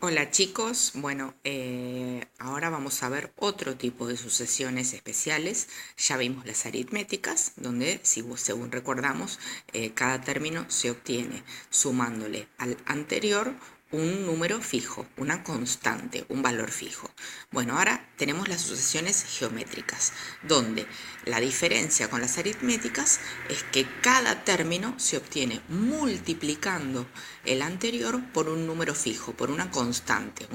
Hola chicos, bueno, ahora vamos a ver otro tipo de sucesiones especiales. Ya vimos las aritméticas, donde, según recordamos, cada término se obtiene sumándole al anterior un número fijo, una constante, un valor fijo. Bueno, ahora tenemos las sucesiones geométricas, donde la diferencia con las aritméticas es que cada término se obtiene multiplicando el anterior por un número fijo, por una constante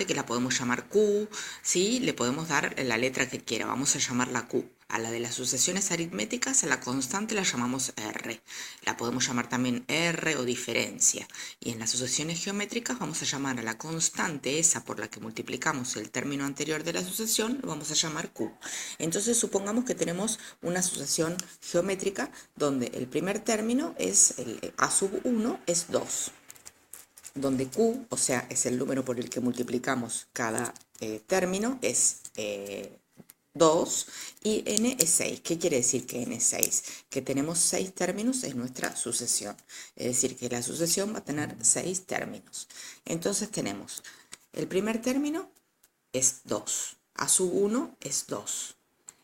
que la podemos llamar Q, ¿sí? Le podemos dar la letra que quiera, vamos a llamarla Q. A la de las sucesiones aritméticas, a la constante la llamamos R. La podemos llamar también R o diferencia. Y en las sucesiones geométricas vamos a llamar a la constante esa por la que multiplicamos el término anterior de la sucesión, lo vamos a llamar Q. Entonces supongamos que tenemos una sucesión geométrica donde el primer término es el A sub 1 es 2, donde Q, o sea, es el número por el que multiplicamos cada término, es 2 y n es 6. ¿Qué quiere decir que n es 6? Que tenemos 6 términos en nuestra sucesión. Es decir, que la sucesión va a tener 6 términos. Entonces tenemos, el primer término es 2. A sub 1 es 2.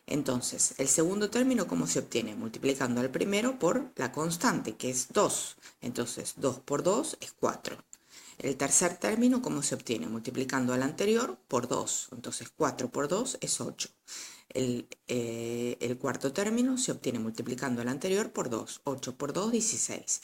Entonces, el segundo término, ¿cómo se obtiene? Multiplicando al primero por la constante, que es 2. Entonces, 2 por 2 es 4. El tercer término, ¿cómo se obtiene? Multiplicando al anterior por 2. Entonces, 4 por 2 es 8. El cuarto término se obtiene multiplicando al anterior por 2. 8 por 2, 16.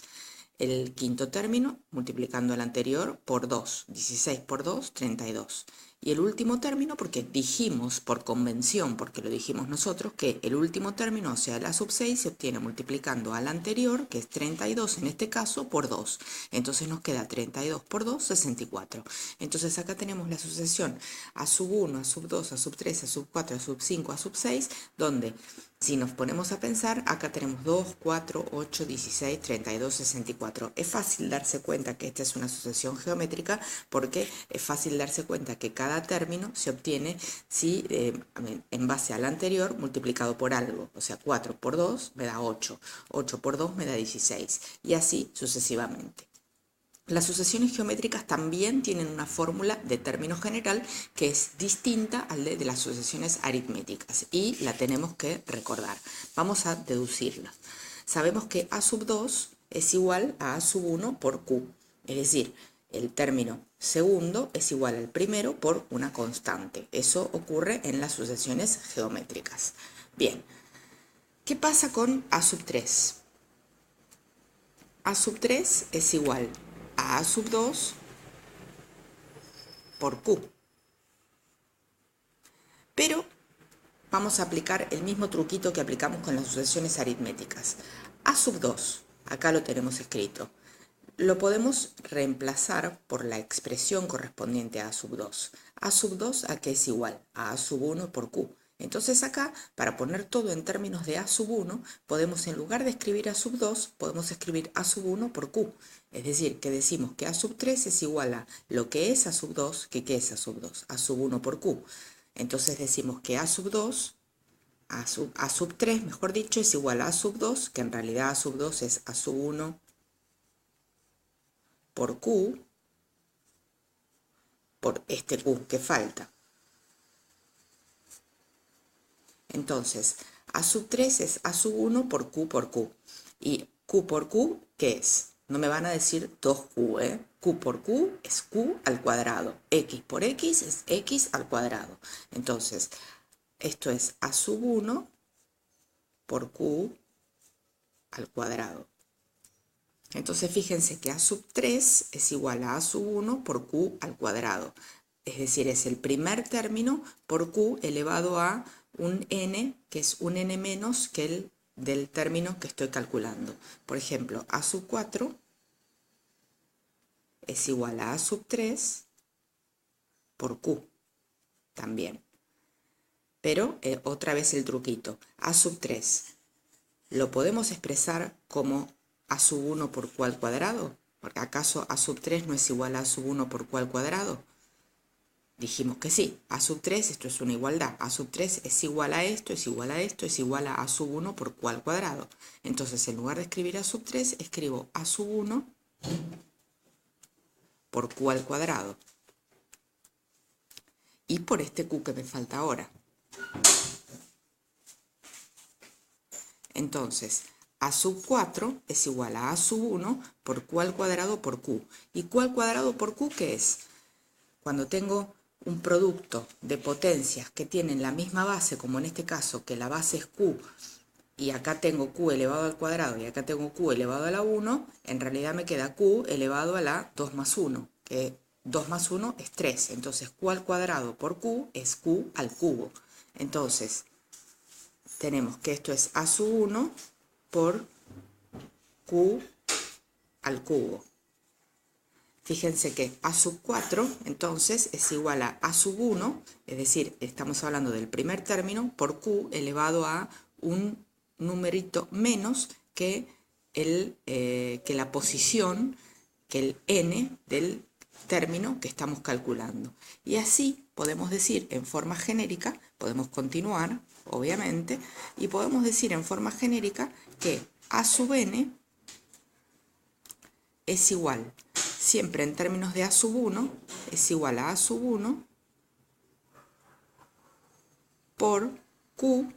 El quinto término, multiplicando el anterior por 2. 16 por 2, 32. Y el último término, porque dijimos por convención, porque lo dijimos nosotros, que el último término, o sea, la sub 6, se obtiene multiplicando al anterior, que es 32 en este caso, por 2. Entonces nos queda 32 por 2, 64. Entonces acá tenemos la sucesión a sub 1, a sub 2, a sub 3, a sub 4, a sub 5, a sub 6, donde si nos ponemos a pensar, acá tenemos 2, 4, 8, 16, 32, 64. Es fácil darse cuenta que esta es una sucesión geométrica porque es fácil darse cuenta que cada término se obtiene si, en base al anterior multiplicado por algo. O sea, 4 por 2 me da 8, 8 por 2 me da 16 y así sucesivamente. Las sucesiones geométricas también tienen una fórmula de término general que es distinta al de las sucesiones aritméticas y la tenemos que recordar. Vamos a deducirla. Sabemos que A sub 2 es igual a A sub 1 por Q, es decir, el término segundo es igual al primero por una constante. Eso ocurre en las sucesiones geométricas. Bien, ¿qué pasa con A sub 3? A sub 3 es igual a A sub 2 por Q. Pero vamos a aplicar el mismo truquito que aplicamos con las sucesiones aritméticas. A sub 2, acá lo tenemos escrito, lo podemos reemplazar por la expresión correspondiente a A sub 2. A sub 2 a qué es igual a sub 1 por Q. Entonces acá, para poner todo en términos de A sub 1, podemos, en lugar de escribir A sub 2, podemos escribir A sub 1 por Q. Es decir, que decimos que A sub 3 es igual a lo que es A sub 2, que ¿qué es A sub 2? A sub 1 por Q. Entonces decimos que A sub 2, A sub 3, mejor dicho, es igual a A sub 2, que en realidad A sub 2 es A sub 1 por Q, por este Q que falta. Entonces, A sub 3 es A sub 1 por Q por Q. Y Q por Q, ¿qué es? No me van a decir 2Q, ¿eh? Q por Q es Q al cuadrado. X por X es X al cuadrado. Entonces, esto es A sub 1 por Q al cuadrado. Entonces fíjense que A sub 3 es igual a sub 1 por Q al cuadrado. Es decir, es el primer término por Q elevado a un n, que es un n menos que el del término que estoy calculando. Por ejemplo, A sub 4 es igual a sub 3 por Q también. Pero otra vez el truquito. A sub 3 lo podemos expresar como A sub 1 por Q al cuadrado. ¿Porque acaso A sub 3 no es igual a A sub 1 por Q al cuadrado? Dijimos que sí. A sub 3, esto es una igualdad. A sub 3 es igual a esto, es igual a esto, es igual a sub 1 por Q al cuadrado. Entonces, en lugar de escribir A sub 3, escribo A sub 1 por Q al cuadrado. y por este q que me falta ahora. Entonces, a sub 4 es igual a sub 1 por q al cuadrado por q. ¿Y q al cuadrado por q qué es? Cuando tengo un producto de potencias que tienen la misma base, como en este caso, que la base es q, y acá tengo q elevado al cuadrado y acá tengo q elevado a la 1, en realidad me queda q elevado a la 2 más 1, que 2 más 1 es 3. Entonces, q al cuadrado por q es q al cubo. Entonces, tenemos que esto es a sub 1 por q al cubo. Fíjense que a sub 4 entonces es igual a sub 1, es decir, estamos hablando del primer término, por q elevado a un numerito menos que la posición, que el n del término que estamos calculando. Y así podemos decir en forma genérica, podemos continuar, obviamente, y podemos decir en forma genérica que a sub n es igual, siempre en términos de a sub 1, es igual a sub 1 por q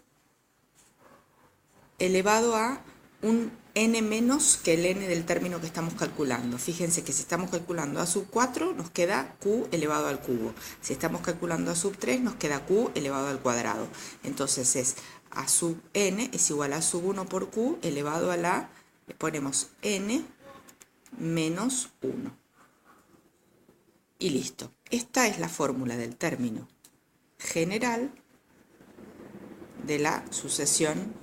elevado a un n menos que el n del término que estamos calculando. Fíjense que si estamos calculando a sub 4 nos queda q elevado al cubo. Si estamos calculando a sub 3 nos queda q elevado al cuadrado. Entonces es a sub n es igual a sub 1 por q elevado a la, le ponemos n menos 1. Y listo. Esta es la fórmula del término general de la sucesión,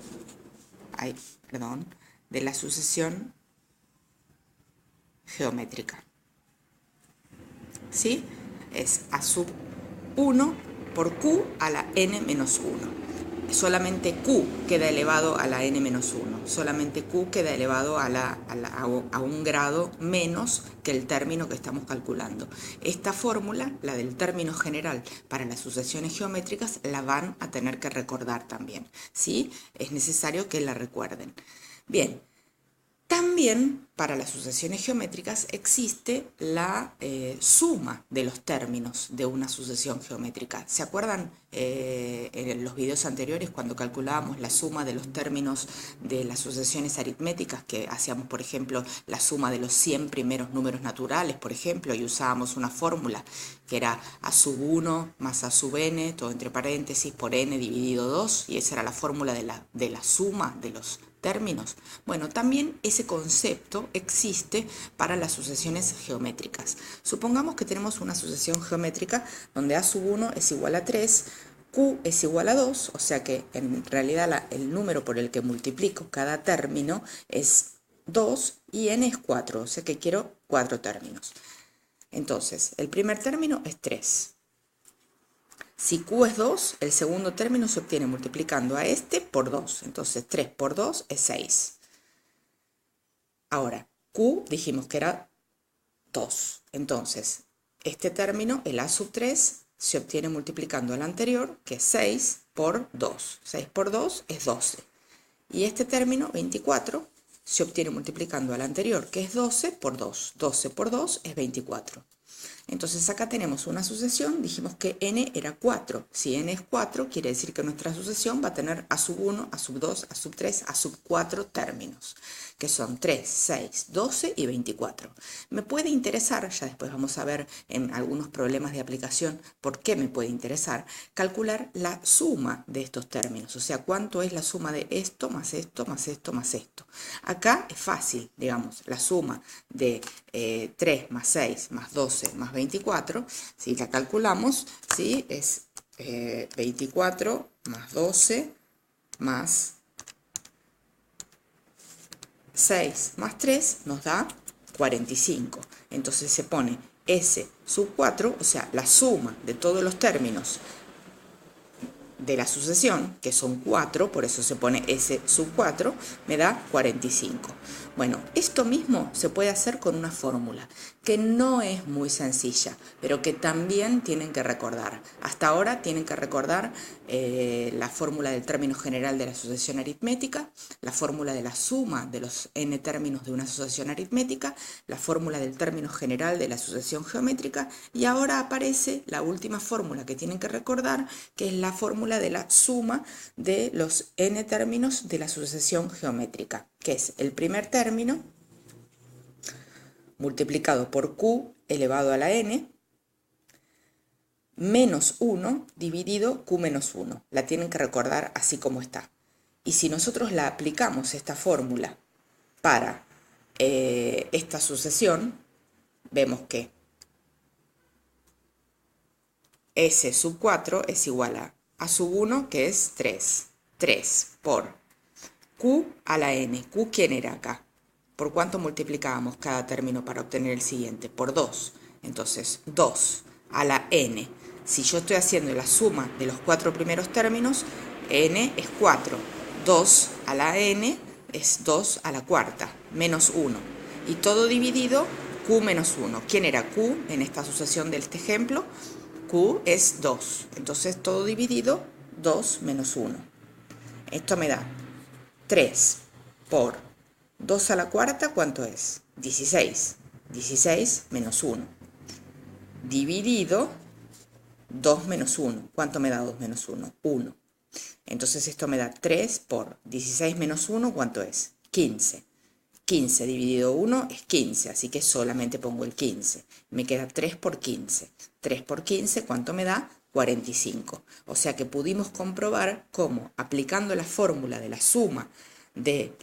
de la sucesión geométrica. ¿Sí? Es a sub 1 por q a la n menos 1. Solamente q queda elevado a la n menos 1. Solamente q queda elevado a un grado menos que el término que estamos calculando. Esta fórmula, la del término general para las sucesiones geométricas, la van a tener que recordar también. ¿Sí? Es necesario que la recuerden. Bien. También para las sucesiones geométricas existe la suma de los términos de una sucesión geométrica. ¿Se acuerdan en los videos anteriores cuando calculábamos la suma de los términos de las sucesiones aritméticas, que hacíamos, por ejemplo, la suma de los 100 primeros números naturales, por ejemplo, y usábamos una fórmula que era a sub 1 más a sub n, todo entre paréntesis, por n dividido 2, y esa era la fórmula de la suma de los términos? Bueno, también ese concepto existe para las sucesiones geométricas. Supongamos que tenemos una sucesión geométrica donde a sub 1 es igual a 3, q es igual a 2, o sea que en realidad el número por el que multiplico cada término es 2 y n es 4, o sea que quiero 4 términos. Entonces, el primer término es 3. Si q es 2, el segundo término se obtiene multiplicando a este por 2. Entonces 3 por 2 es 6. Ahora, q dijimos que era 2. Entonces, este término, el a sub 3, se obtiene multiplicando al anterior, que es 6 por 2. 6 por 2 es 12. Y este término, 24, se obtiene multiplicando al anterior, que es 12 por 2. 12 por 2 es 24. Entonces acá tenemos una sucesión, dijimos que n era 4. Si n es 4, quiere decir que nuestra sucesión va a tener a sub 1, a sub 2, a sub 3, a sub 4 términos, que son 3, 6, 12 y 24. Me puede interesar, ya después vamos a ver en algunos problemas de aplicación por qué me puede interesar, calcular la suma de estos términos, o sea, cuánto es la suma de esto más esto más esto más esto. Acá es fácil, digamos, la suma de 3 más 6 más 12 más 24, si la calculamos, ¿sí? Es 24 más 12 más 6 más 3 nos da 45. Entonces se pone S sub 4, o sea, la suma de todos los términos de la sucesión, que son 4, por eso se pone S sub 4, me da 45. Bueno, esto mismo se puede hacer con una fórmula que no es muy sencilla, pero que también tienen que recordar. Hasta ahora tienen que recordar la fórmula del término general de la asociación aritmética, la fórmula de la suma de los n términos de una asociación aritmética, la fórmula del término general de la asociación geométrica, y ahora aparece la última fórmula que tienen que recordar, que es la fórmula de la suma de los n términos de la sucesión geométrica, que es el primer término multiplicado por q elevado a la n menos 1 dividido q menos 1. La tienen que recordar así como está. Y si nosotros la aplicamos, esta fórmula, para esta sucesión, vemos que S sub 4 es igual a sub 1, que es 3. 3 por q a la n. ¿Q quién era acá? ¿Por cuánto multiplicábamos cada término para obtener el siguiente? Por 2. Entonces, 2 a la n. Si yo estoy haciendo la suma de los 4 primeros términos, n es 4. 2 a la n es 2 a la cuarta, menos 1. Y todo dividido q menos 1. ¿Quién era q en esta asociación de este ejemplo? Q es 2. Entonces, todo dividido, 2 menos 1. Esto me da 3 por 2 a la cuarta, ¿cuánto es? 16. 16 menos 1. Dividido 2 menos 1. ¿Cuánto me da 2 menos 1? 1. Entonces esto me da 3 por 16 menos 1, ¿cuánto es? 15. 15 dividido 1 es 15, así que solamente pongo el 15. Me queda 3 por 15. 3 por 15, ¿cuánto me da? 45. O sea que pudimos comprobar cómo, aplicando la fórmula de la suma de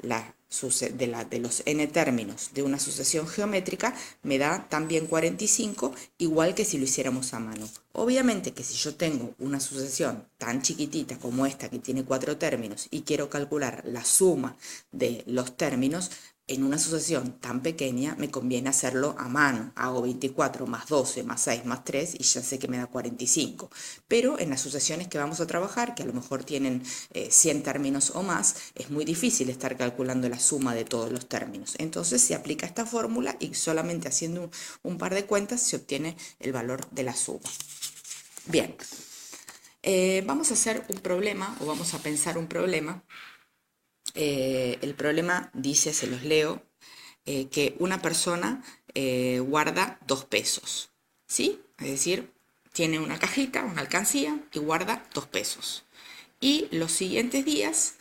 los n términos de una sucesión geométrica, me da también 45, igual que si lo hiciéramos a mano. Obviamente que si yo tengo una sucesión tan chiquitita como esta, que tiene 4 términos, y quiero calcular la suma de los términos, en una sucesión tan pequeña me conviene hacerlo a mano. Hago 24 más 12 más 6 más 3 y ya sé que me da 45. Pero en las sucesiones que vamos a trabajar, que a lo mejor tienen 100 términos o más, es muy difícil estar calculando la suma de todos los términos. Entonces se aplica esta fórmula y solamente haciendo un par de cuentas se obtiene el valor de la suma. Bien, vamos a hacer un problema, o vamos a pensar un problema. El problema dice, se los leo, que una persona guarda 2 pesos, ¿sí? Es decir, tiene una cajita, una alcancía, y guarda 2 pesos. Y los siguientes días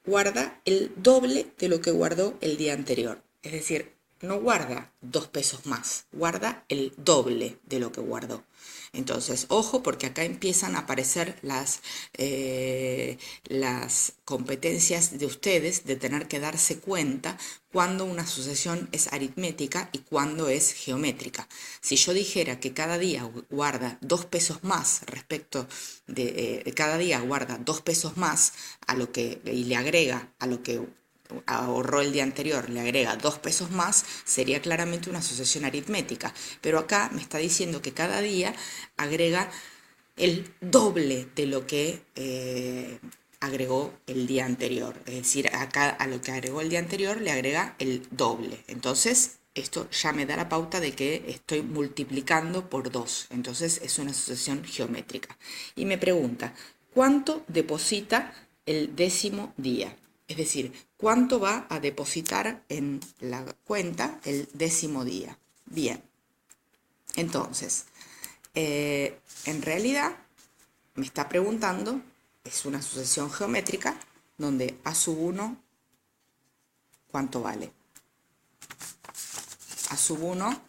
guarda el doble de lo que guardó el día anterior. Es decir, no guarda 2 pesos más, guarda el doble de lo que guardó. Entonces, ojo, porque acá empiezan a aparecer las competencias de ustedes de tener que darse cuenta cuando una sucesión es aritmética y cuando es geométrica. Si yo dijera que cada día guarda 2 pesos más respecto de cada día guarda 2 pesos más a lo que, y le agrega a lo que ahorró el día anterior, le agrega 2 pesos más, sería claramente una asociación aritmética. Pero acá me está diciendo que cada día agrega el doble de lo que agregó el día anterior. Es decir, acá a lo que agregó el día anterior le agrega el doble. Entonces, esto ya me da la pauta de que estoy multiplicando por 2. Entonces, es una asociación geométrica. Y me pregunta, ¿cuánto deposita el 10º día? Es decir, ¿cuánto va a depositar en la cuenta el 10º día? Bien, entonces, en realidad me está preguntando, es una sucesión geométrica donde a sub 1, ¿cuánto vale? A sub 1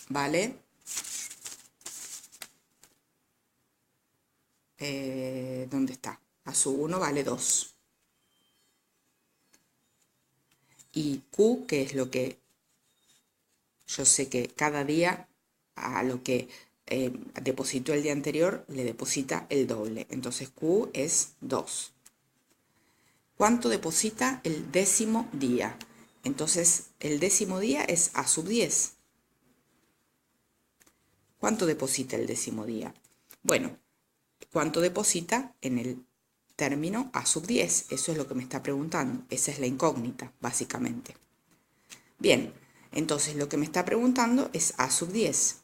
vale ¿dónde está? A sub 1 vale 2. Y Q, que es lo que yo sé que cada día a lo que depositó el día anterior le deposita el doble. Entonces Q es 2. ¿Cuánto deposita el 10º día? Entonces el 10º día es a sub 10. ¿Cuánto deposita el 10º día? Bueno, ¿cuánto deposita en el término a sub 10. Eso es lo que me está preguntando. Esa es la incógnita, básicamente. Bien, entonces lo que me está preguntando es a sub 10.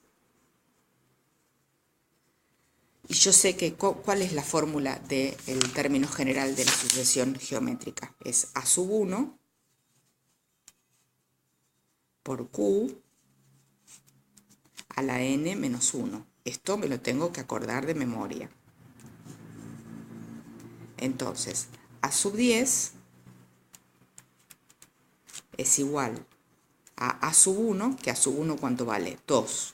Y yo sé que cuál es la fórmula del término general de la sucesión geométrica. Es a sub 1 por q a la n menos 1. Esto me lo tengo que acordar de memoria. Entonces, a sub 10 es igual a sub 1, que a sub 1 ¿cuánto vale? 2.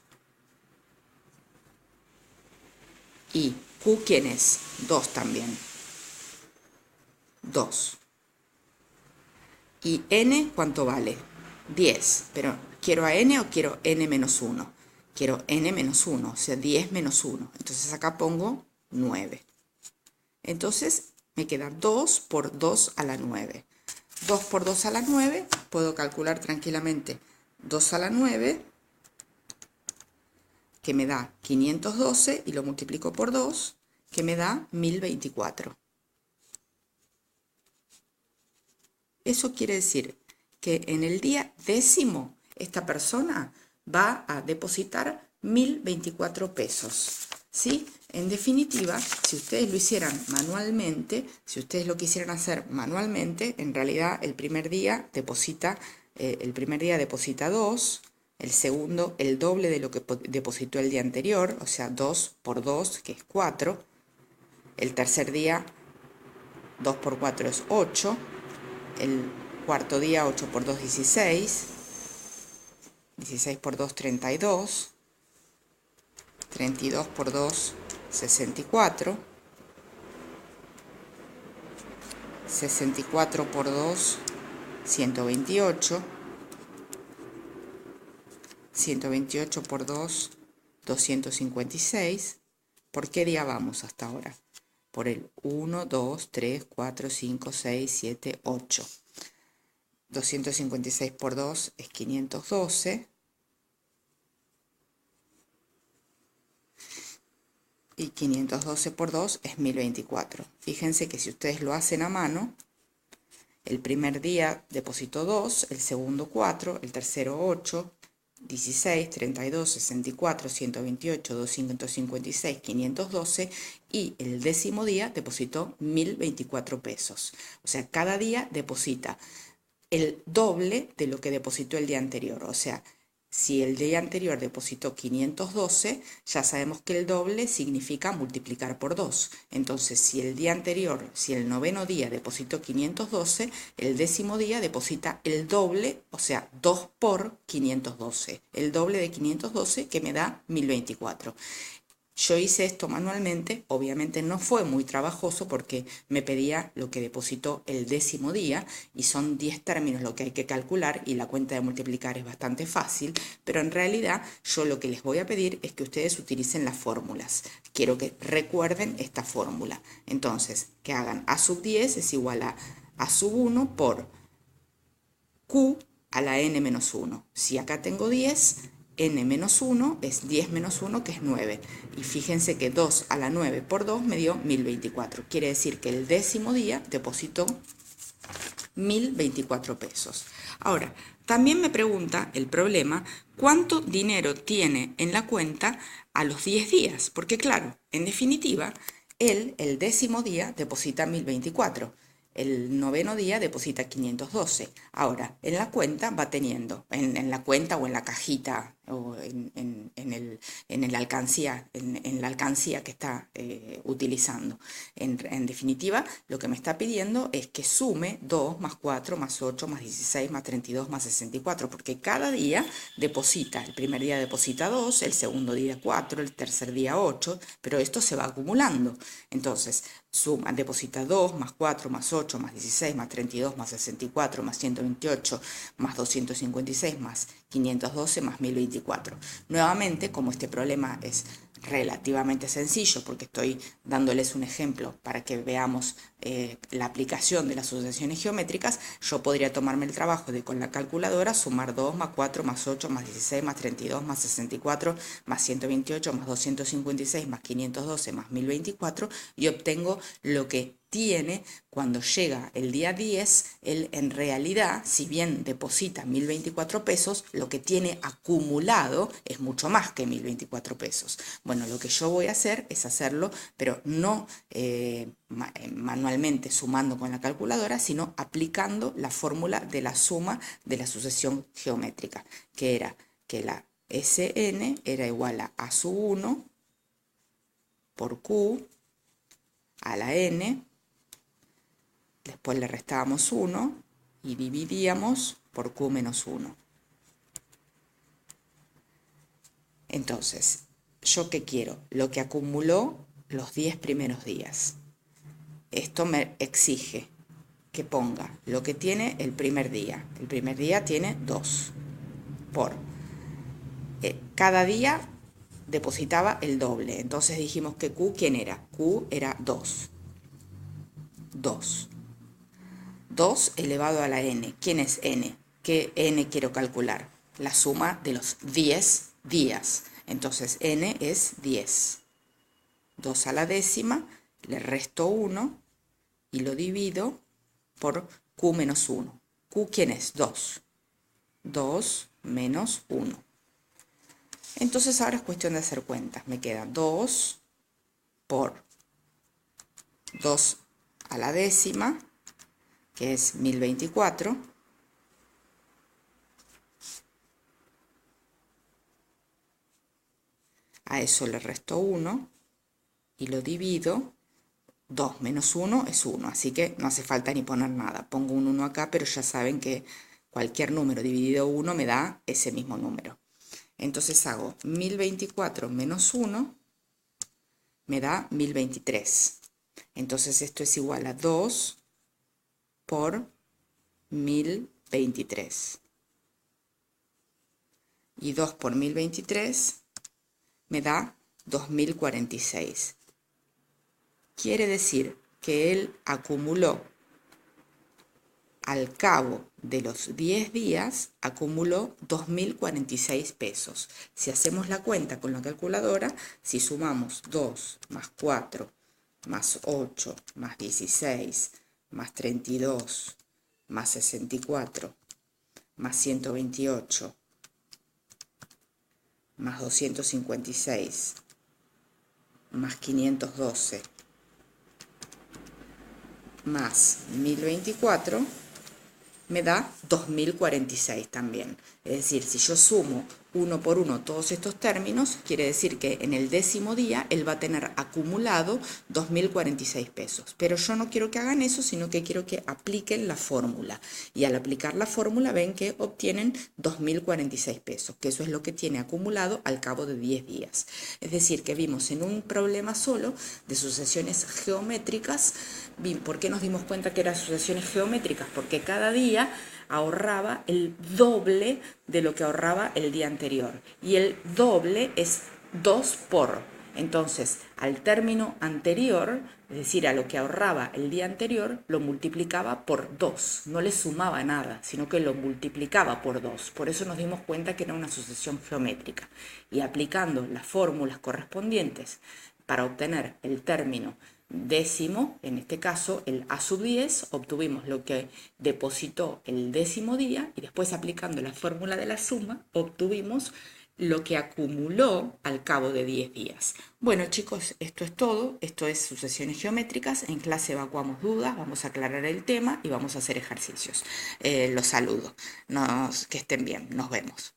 Y q, ¿quién es? 2 también. 2. Y n, ¿cuánto vale? 10. Pero, ¿quiero a n o quiero n menos 1? Quiero n menos 1, o sea, 10 menos 1. Entonces acá pongo 9. Entonces me queda 2 por 2 a la 9. 2 por 2 a la 9, puedo calcular tranquilamente 2 a la 9, que me da 512, y lo multiplico por 2, que me da 1024. Eso quiere decir que en el día décimo esta persona va a depositar 1024 pesos. ¿Sí? En definitiva, si ustedes lo hicieran manualmente, si ustedes lo quisieran hacer manualmente, en realidad el primer día deposita 2, el segundo el doble de lo que depositó el día anterior, o sea, 2 por 2, que es 4. El tercer día, 2 por 4 es 8. El cuarto día, 8 por 2, 16. 16 por 2, 32. 32 por 2, 64. 64 por 2, 128. 128 por 2, 256. ¿Por qué día vamos hasta ahora? Por el 1, 2, 3, 4, 5, 6, 7, 8. 256 por 2 es 512. Y 512 por 2 es 1024. Fíjense que si ustedes lo hacen a mano, el primer día depositó 2, el segundo 4, el tercero 8, 16, 32, 64, 128, 256, 512, y el décimo día depositó 1024 pesos. O sea, cada día deposita el doble de lo que depositó el día anterior. O sea, si el día anterior depositó 512, ya sabemos que el doble significa multiplicar por 2. Entonces, si el día anterior, si el noveno día depositó 512, el décimo día deposita el doble, o sea, 2 por 512. El doble de 512, que me da 1024. Yo hice esto manualmente, obviamente no fue muy trabajoso porque me pedía lo que depositó el décimo día y son 10 términos lo que hay que calcular y la cuenta de multiplicar es bastante fácil, pero en realidad yo lo que les voy a pedir es que ustedes utilicen las fórmulas. Quiero que recuerden esta fórmula. Entonces, que hagan a sub 10 es igual a sub 1 por q a la n menos 1. Si acá tengo 10, n menos 1 es 10 menos 1, que es 9. Y fíjense que 2 a la 9 por 2 me dio 1024. Quiere decir que el décimo día depositó 1024 pesos. Ahora, también me pregunta el problema, ¿cuánto dinero tiene en la cuenta a los 10 días? Porque claro, en definitiva, él el décimo día deposita 1024. El noveno día deposita 512. Ahora, en la cuenta va teniendo, en la cuenta o en la cajita o en la alcancía que está utilizando. En definitiva, lo que me está pidiendo es que sume 2 más 4 más 8 más 16 más 32 más 64, porque cada día deposita, el primer día deposita 2, el segundo día 4, el tercer día 8, pero esto se va acumulando. Entonces, suma, deposita 2 más 4 más 8 más 16 más 32 más 64 más 128 más 256 más 512 más 1024. Nuevamente, como este problema es relativamente sencillo, porque estoy dándoles un ejemplo para que veamos la aplicación de las sucesiones geométricas, yo podría tomarme el trabajo de con la calculadora sumar 2 más 4 más 8 más 16 más 32 más 64 más 128 más 256 más 512 más 1024 y obtengo lo que tiene cuando llega el día 10, él en realidad, si bien deposita 1024 pesos, lo que tiene acumulado es mucho más que 1024 pesos. Bueno, lo que yo voy a hacer es hacerlo, pero no manualmente sumando con la calculadora, sino aplicando la fórmula de la suma de la sucesión geométrica, que era que la Sn era igual a A sub 1 por Q a la N. Después le restábamos 1 y dividíamos por Q menos 1. Entonces, ¿yo qué quiero? Lo que acumuló los 10 primeros días. Esto me exige que ponga lo que tiene el primer día. El primer día tiene 2 por cada día depositaba el doble. Entonces dijimos que Q, ¿quién era? Q era 2. 2. 2 elevado a la n. ¿Quién es n? ¿Qué n quiero calcular? La suma de los 10 días. Entonces n es 10. 2 a la décima, le resto 1 y lo divido por q menos 1. ¿Q quién es? 2. 2 menos 1. Entonces ahora es cuestión de hacer cuentas. Me queda 2 por 2 a la décima, que es 1024, a eso le resto 1 y lo divido. 2 menos 1 es 1, así que no hace falta ni poner nada. Pongo un 1 acá, pero ya saben que cualquier número dividido 1 me da ese mismo número. Entonces hago 1024 menos 1, me da 1023. Entonces esto es igual a 2 por 1023. Y 2 por 1023 me da 2046. Quiere decir que él acumuló, al cabo de los 10 días, acumuló 2046 pesos. Si hacemos la cuenta con la calculadora, si sumamos 2 más 4 más 8 más 16 más 32 más 64 más 128 más 256 más 512 más 1024 me da 2046 también. Es decir, si yo sumo uno por uno todos estos términos, quiere decir que en el 10.º día él va a tener acumulado 2046 pesos. Pero yo no quiero que hagan eso, sino que quiero que apliquen la fórmula. Y al aplicar la fórmula ven que obtienen 2046 pesos, que eso es lo que tiene acumulado al cabo de 10 días. Es decir, que vimos en un problema solo de sucesiones geométricas. ¿Por qué nos dimos cuenta que eran sucesiones geométricas? Porque cada día ahorraba el doble de lo que ahorraba el día anterior. Y el doble es 2 por. Entonces, al término anterior, es decir, a lo que ahorraba el día anterior, lo multiplicaba por 2. No le sumaba nada, sino que lo multiplicaba por 2. Por eso nos dimos cuenta que era una sucesión geométrica. Y aplicando las fórmulas correspondientes para obtener el término décimo, en este caso el A sub 10, obtuvimos lo que depositó el 10.º día y después aplicando la fórmula de la suma obtuvimos lo que acumuló al cabo de 10 días. Bueno chicos, esto es todo, esto es sucesiones geométricas. En clase evacuamos dudas, vamos a aclarar el tema y vamos a hacer ejercicios. Los saludo, que estén bien, nos vemos.